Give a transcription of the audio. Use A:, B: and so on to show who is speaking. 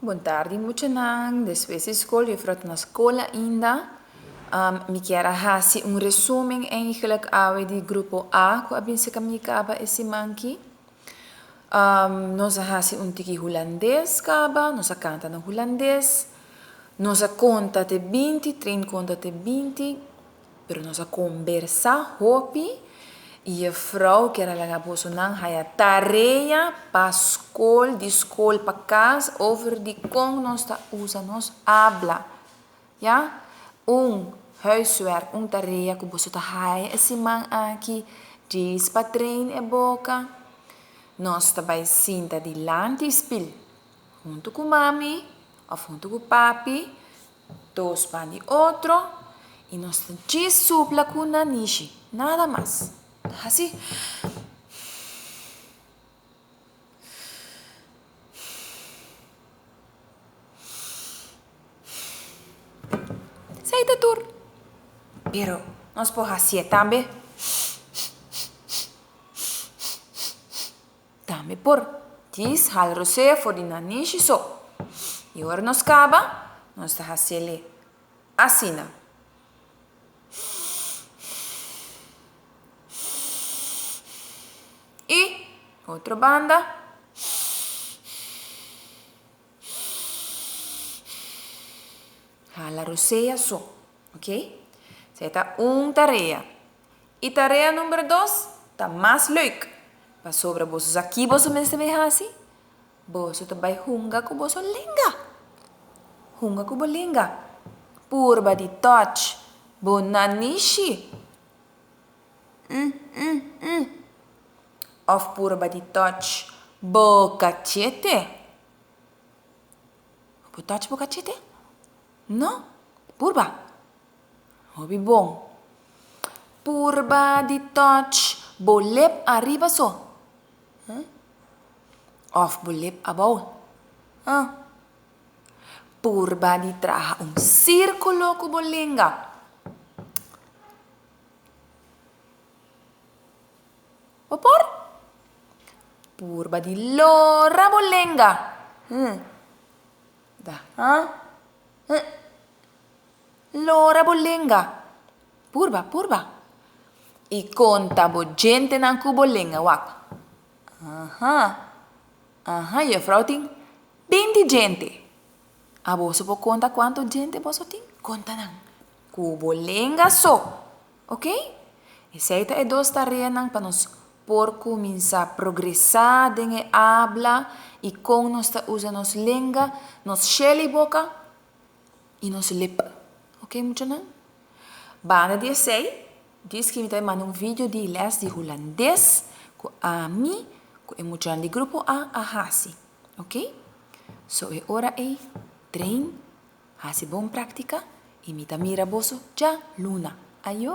A: Boa tarde, Muchanang. Depois da escola, eu fui na escola ainda. Me quero fazer resumo eigenlijk ao de grupo A, que a bem se comunicava esse manque. Nós fazemos tiki holandês, caba, nós canta no holandês. Nós conta de 20, trein conta de 20, pero nós conversa, hopi. E a vrouw que era lá boso nang haya tarefa para escola, de escola para casa, over de como nós está usa, nós habla. Ja? Huiswerk, tarefa que boso tá haya esse man aqui, diz para trein e boca. Nós também sinta de lante spil, junto com mami, ou junto com papi, dois para de outro, e nós diz supla com nanishi, nada mais. Assim. Sei da tur. Pero nós podemos fazer também. Também por diz hal rosé for de nanishi so. E agora nós acaba, nós está fazendo assim. E outra banda. La rosea so, ok? Zeta tarefa. E tarefa número 2 tá mais leuk. Para sobre vocês aqui, vocês me se assim? Vocês também hunga com vocês linga. Hunga com vocês linga. Purba de touch. Bonanishi. Of purba de touch. Bocachete. Touch bocachete? No? Purba. Hobby bom. Purba de touch. Bolep arriba so. Of bolep abaw. Purba de traha círculo com bolinga. Opor? Purba de lora bolinga. Lora bolinga. Purba. E conta bo gente nan ku bolinga, wak. E a vrouw ting 20 gente. A você pode contar quanto gente você tem? Conta nan. Ku bolinga so. Ok? E seita é dois tarefas nan para nós por começar a progressar, dengue habla e com nós usa nos língua, nos chele boca e nos lip. Ok, muito não? Banda de sei, diz que me tá mandando vídeo de les de holandês com a mim, com o muito de grupo A hasi. Ok? So é hora é trein, hasi bom prática e me tá mira boso já luna. Ayo.